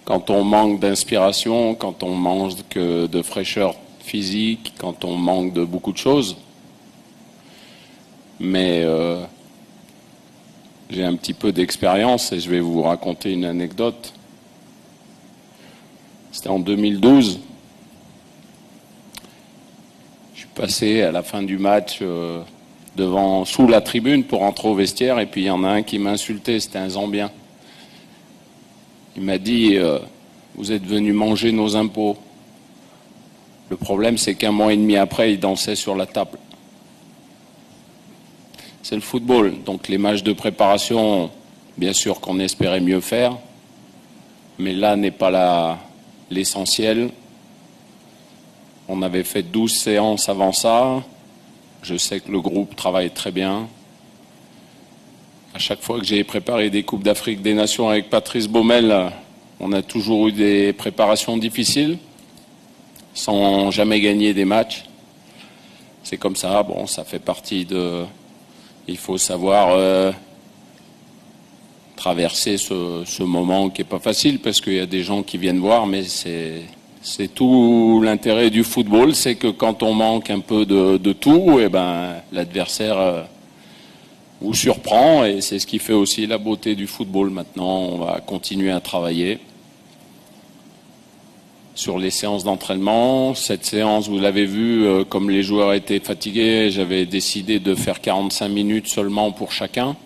quand on manque d'inspiration, quand on manque de fraîcheur physique, quand on manque de beaucoup de choses. Mais j'ai un petit peu d'expérience et je vais vous raconter une anecdote. C'était en 2012. Je suis passé à la fin du match sous la tribune pour rentrer au vestiaire et puis il y en a un qui m'a insulté, c'était un Zambien. Il m'a dit vous êtes venu manger nos impôts. Le problème, c'est qu'un mois et demi après, il dansait sur la table. C'est le football. Donc les matchs de préparation, bien sûr qu'on espérait mieux faire, mais là n'est pas l'essentiel. On avait fait 12 séances avant ça. Je sais que le groupe travaille très bien. À chaque fois que j'ai préparé des Coupes d'Afrique des Nations avec Patrice Baumel, on a toujours eu des préparations difficiles, sans jamais gagner des matchs. C'est comme ça, bon, ça fait partie de... Il faut savoir traverser ce moment qui n'est pas facile, parce qu'il y a des gens qui viennent voir, mais c'est tout l'intérêt du football, c'est que quand on manque un peu de tout, eh ben, l'adversaire vous surprend, et c'est ce qui fait aussi la beauté du football. Maintenant, on va continuer à travailler sur les séances d'entraînement. Cette séance, vous l'avez vu, comme les joueurs étaient fatigués, j'avais décidé de faire 45 minutes seulement pour chacun,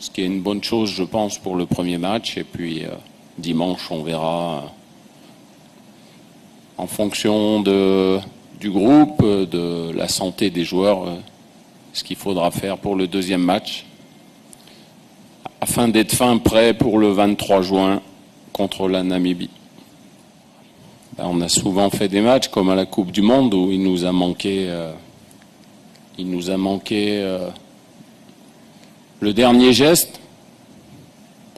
ce qui est une bonne chose, je pense, pour le premier match. Et puis dimanche, on verra en fonction du groupe, de la santé des joueurs, ce qu'il faudra faire pour le deuxième match, afin d'être fin prêt pour le 23 juin contre la Namibie. On a souvent fait des matchs comme à la Coupe du Monde où il nous a manqué le dernier geste.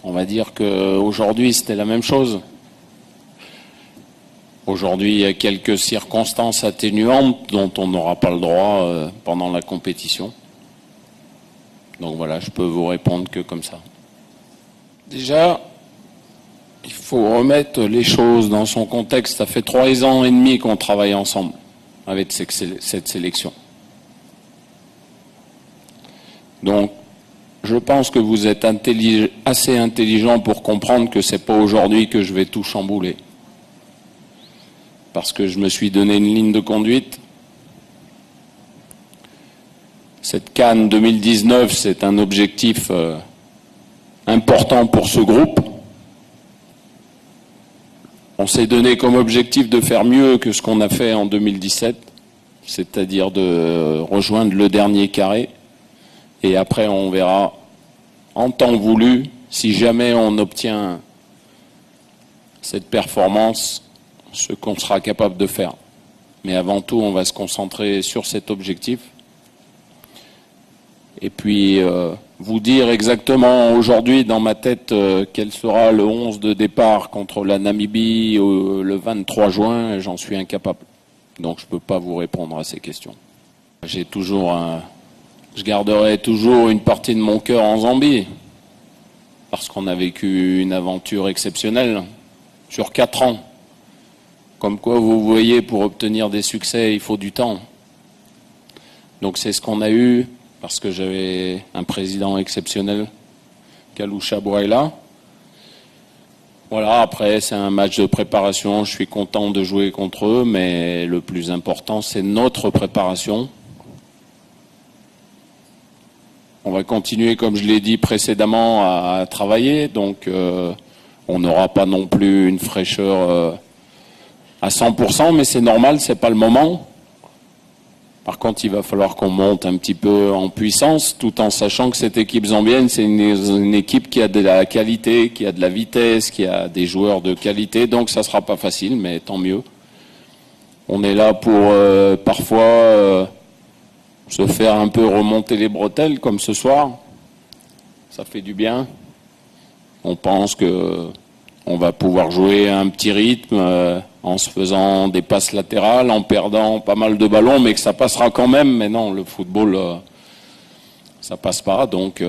On va dire qu'aujourd'hui c'était la même chose. Aujourd'hui il y a quelques circonstances atténuantes dont on n'aura pas le droit pendant la compétition. Donc voilà, je peux vous répondre que comme ça. Déjà, il faut remettre les choses dans son contexte. Ça fait 3 ans et demi qu'on travaille ensemble avec cette sélection. Donc, je pense que vous êtes assez intelligent pour comprendre que c'est pas aujourd'hui que je vais tout chambouler. Parce que je me suis donné une ligne de conduite. Cette CAN 2019, c'est un objectif important pour ce groupe. On s'est donné comme objectif de faire mieux que ce qu'on a fait en 2017, c'est-à-dire de rejoindre le dernier carré. Et après, on verra en temps voulu, si jamais on obtient cette performance, ce qu'on sera capable de faire. Mais avant tout, on va se concentrer sur cet objectif. Et puis, vous dire exactement aujourd'hui dans ma tête quel sera le 11 de départ contre la Namibie le 23 juin, j'en suis incapable. Donc je ne peux pas vous répondre à ces questions. Je garderai toujours une partie de mon cœur en Zambie, parce qu'on a vécu une aventure exceptionnelle sur 4 ans. Comme quoi, vous voyez, pour obtenir des succès, il faut du temps. Donc c'est ce qu'on a eu, parce que j'avais un président exceptionnel, Kalusha Bouaila. Voilà, après c'est un match de préparation, je suis content de jouer contre eux, mais le plus important c'est notre préparation. On va continuer, comme je l'ai dit précédemment, à travailler, donc on n'aura pas non plus une fraîcheur à 100%, mais c'est normal, c'est pas le moment. Par contre, il va falloir qu'on monte un petit peu en puissance, tout en sachant que cette équipe zambienne, c'est une équipe qui a de la qualité, qui a de la vitesse, qui a des joueurs de qualité, donc ça sera pas facile, mais tant mieux. On est là pour parfois se faire un peu remonter les bretelles, comme ce soir. Ça fait du bien. On pense que on va pouvoir jouer à un petit rythme en se faisant des passes latérales, en perdant pas mal de ballons, mais que ça passera quand même. Mais non, le football, ça passe pas. Donc,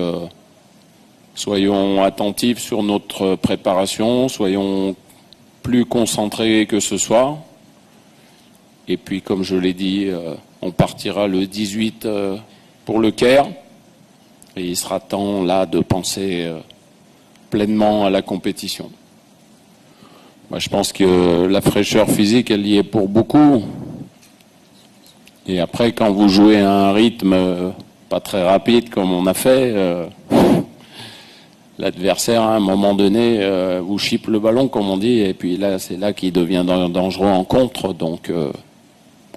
Soyons attentifs sur notre préparation, soyons plus concentrés que ce soir. Et puis, comme je l'ai dit, on partira le 18 pour le Caire. Et il sera temps là de penser pleinement à la compétition. Moi, je pense que la fraîcheur physique, elle y est pour beaucoup. Et après, quand vous jouez à un rythme pas très rapide comme on a fait, l'adversaire, à un moment donné, vous chipe le ballon, comme on dit, et puis là, c'est là qu'il devient dangereux en contre. Donc,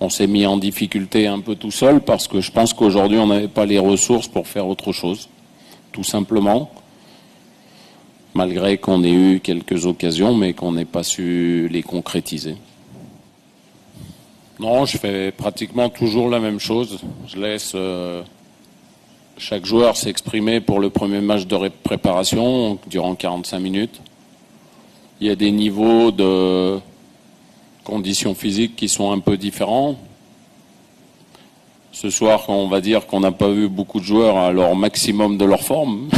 on s'est mis en difficulté un peu tout seul parce que je pense qu'aujourd'hui, on n'avait pas les ressources pour faire autre chose, tout simplement. Malgré qu'on ait eu quelques occasions, mais qu'on n'ait pas su les concrétiser. Non, je fais pratiquement toujours la même chose. Je laisse chaque joueur s'exprimer pour le premier match de préparation durant 45 minutes. Il y a des niveaux de conditions physiques qui sont un peu différents. Ce soir, on va dire qu'on n'a pas vu beaucoup de joueurs à leur maximum de leur forme.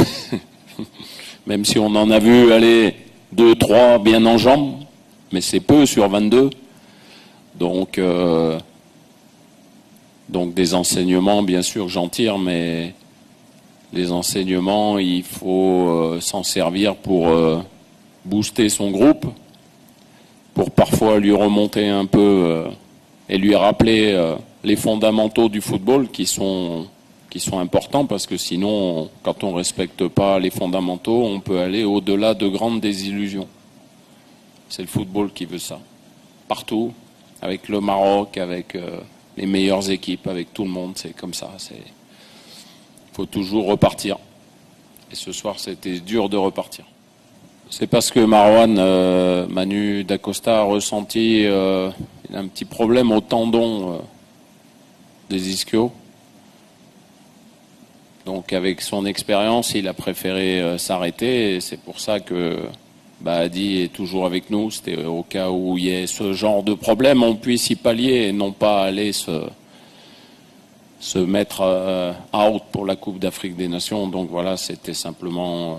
Même si on en a vu aller 2, 3 bien en jambes, mais c'est peu sur 22. Donc des enseignements, bien sûr, j'en tire, mais les enseignements, il faut s'en servir pour booster son groupe, pour parfois lui remonter un peu et lui rappeler les fondamentaux du football qui sont importants, parce que sinon, quand on ne respecte pas les fondamentaux, on peut aller au-delà de grandes désillusions. C'est le football qui veut ça. Partout, avec le Maroc, avec les meilleures équipes, avec tout le monde, c'est comme ça. Il faut toujours repartir. Et ce soir, c'était dur de repartir. C'est parce que Marouane, Manu Dacosta, a ressenti un petit problème au tendon des ischios. Donc avec son expérience, il a préféré s'arrêter, et c'est pour ça que Adi est toujours avec nous. C'était au cas où il y ait ce genre de problème, on puisse y pallier et non pas aller se mettre out pour la Coupe d'Afrique des Nations. Donc voilà, c'était simplement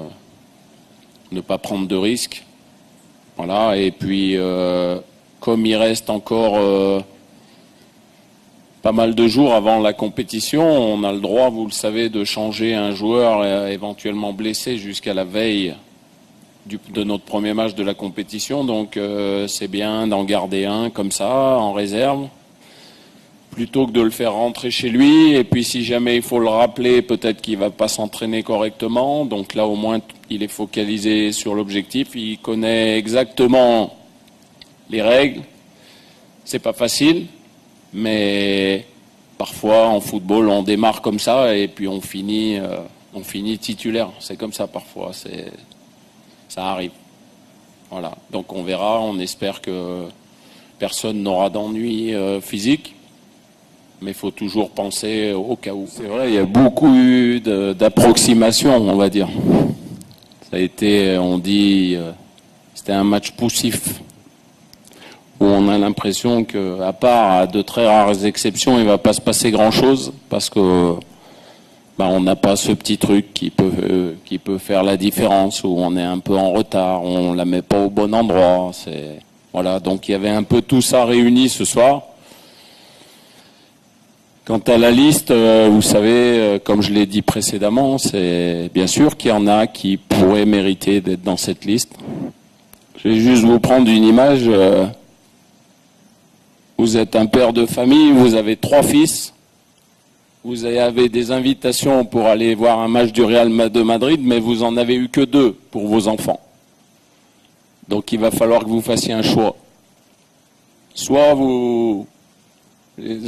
ne pas prendre de risques. Voilà, et puis comme il reste encore pas mal de jours avant la compétition, on a le droit, vous le savez, de changer un joueur éventuellement blessé jusqu'à la veille de notre premier match de la compétition. Donc c'est bien d'en garder un comme ça, en réserve, plutôt que de le faire rentrer chez lui. Et puis si jamais il faut le rappeler, peut-être qu'il ne va pas s'entraîner correctement. Donc là, au moins, il est focalisé sur l'objectif. Il connaît exactement les règles. C'est pas facile. Mais parfois, en football, on démarre comme ça et puis on finit titulaire. C'est comme ça parfois, ça arrive. Voilà. Donc on verra, on espère que personne n'aura d'ennui physique, mais il faut toujours penser au cas où. C'est vrai, il y a beaucoup d'approximations, on va dire. Ça a été, on dit, c'était un match poussif, où on a l'impression qu'à part à de très rares exceptions, il ne va pas se passer grand-chose, parce que on n'a pas ce petit truc qui peut faire la différence, où on est un peu en retard, on ne la met pas au bon endroit. Voilà, donc il y avait un peu tout ça réuni ce soir. Quant à la liste, vous savez, comme je l'ai dit précédemment, c'est bien sûr qu'il y en a qui pourraient mériter d'être dans cette liste. Je vais juste vous prendre une image. Vous êtes un père de famille, vous avez 3 fils, vous avez des invitations pour aller voir un match du Real de Madrid, mais vous en avez eu que 2 pour vos enfants. Donc il va falloir que vous fassiez un choix. Soit vous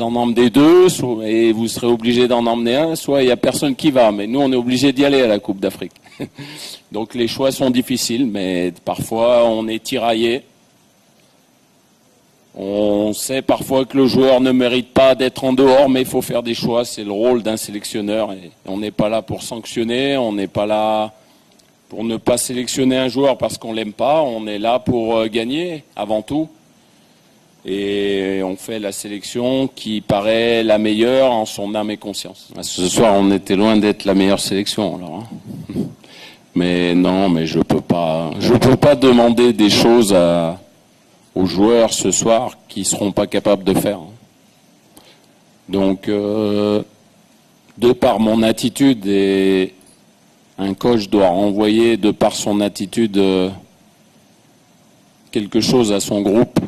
en emmenez 2, et vous serez obligé d'en emmener un, soit il n'y a personne qui va. Mais nous, on est obligé d'y aller à la Coupe d'Afrique. Donc les choix sont difficiles, mais parfois on est tiraillé. On sait parfois que le joueur ne mérite pas d'être en dehors, mais il faut faire des choix. C'est le rôle d'un sélectionneur. Et on n'est pas là pour sanctionner, on n'est pas là pour ne pas sélectionner un joueur parce qu'on l'aime pas. On est là pour gagner avant tout. Et on fait la sélection qui paraît la meilleure en son âme et conscience. Ce soir, on était loin d'être la meilleure sélection. Alors, hein. Mais non, mais je peux pas demander des choses aux joueurs ce soir qui seront pas capables de faire. Donc, de par mon attitude, et un coach doit renvoyer de par son attitude quelque chose à son groupe,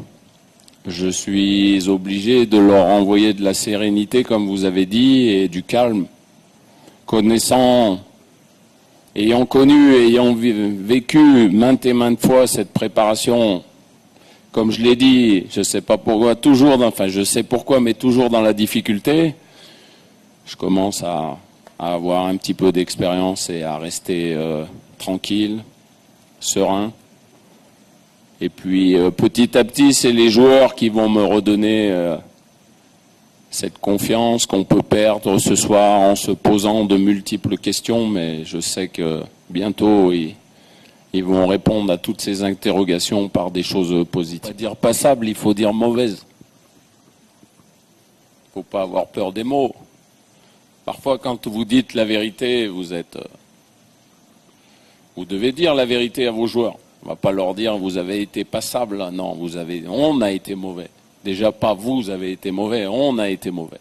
je suis obligé de leur envoyer de la sérénité, comme vous avez dit, et du calme. Ayant connu, ayant vécu maintes et maintes fois cette préparation, comme je l'ai dit, je sais pas pourquoi, je sais pourquoi, mais toujours dans la difficulté, je commence à avoir un petit peu d'expérience et à rester tranquille, serein. Et puis petit à petit, c'est les joueurs qui vont me redonner cette confiance qu'on peut perdre ce soir en se posant de multiples questions, mais je sais que bientôt ils vont répondre à toutes ces interrogations par des choses positives. Pas dire passable, il faut dire mauvaise. Il ne faut pas avoir peur des mots. Parfois, quand vous dites la vérité, vous devez dire la vérité à vos joueurs. On ne va pas leur dire vous avez été passable. Non, on a été mauvais. Déjà pas vous avez été mauvais, on a été mauvais.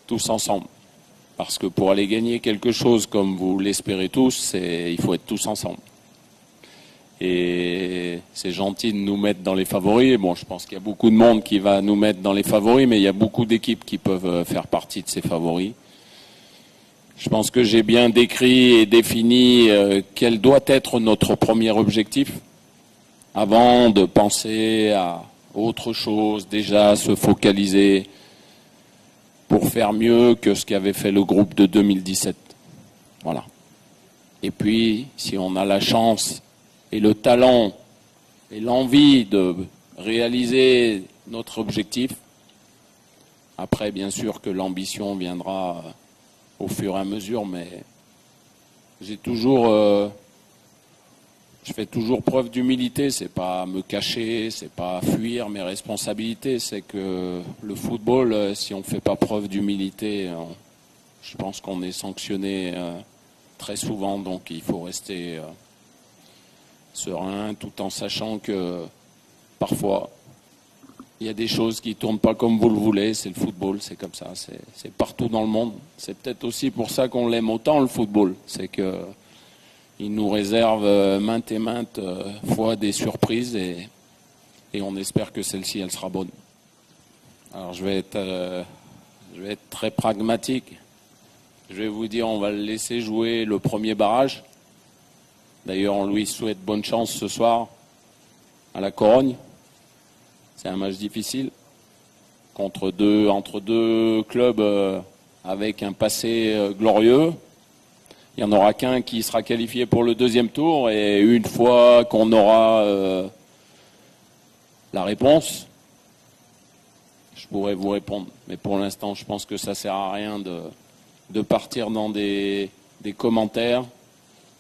Tous ensemble. Parce que pour aller gagner quelque chose comme vous l'espérez tous, il faut être tous ensemble. Et c'est gentil de nous mettre dans les favoris. Bon, je pense qu'il y a beaucoup de monde qui va nous mettre dans les favoris, mais il y a beaucoup d'équipes qui peuvent faire partie de ces favoris. Je pense que j'ai bien décrit et défini quel doit être notre premier objectif avant de penser à autre chose, déjà se focaliser pour faire mieux que ce qu'avait fait le groupe de 2017. Voilà. Et puis, si on a la chance et le talent et l'envie de réaliser notre objectif, après, bien sûr que l'ambition viendra au fur et à mesure, mais je fais toujours preuve d'humilité. C'est pas me cacher, c'est pas fuir mes responsabilités. C'est que le football, si on fait pas preuve d'humilité, je pense qu'on est sanctionné très souvent. Donc il faut rester serein, tout en sachant que parfois il y a des choses qui tournent pas comme vous le voulez. C'est le football, c'est comme ça. C'est partout dans le monde. C'est peut-être aussi pour ça qu'on l'aime autant, le football. C'est que il nous réserve maintes et maintes fois des surprises et on espère que celle-ci, elle sera bonne. Alors je vais être très pragmatique. Je vais vous dire, on va le laisser jouer le premier barrage. D'ailleurs, on lui souhaite bonne chance ce soir à la Corogne. C'est un match difficile entre deux clubs avec un passé glorieux. Il n'y en aura qu'un qui sera qualifié pour le deuxième tour et une fois qu'on aura la réponse, je pourrais vous répondre. Mais pour l'instant, je pense que ça ne sert à rien de partir dans des commentaires.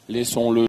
Laissons-le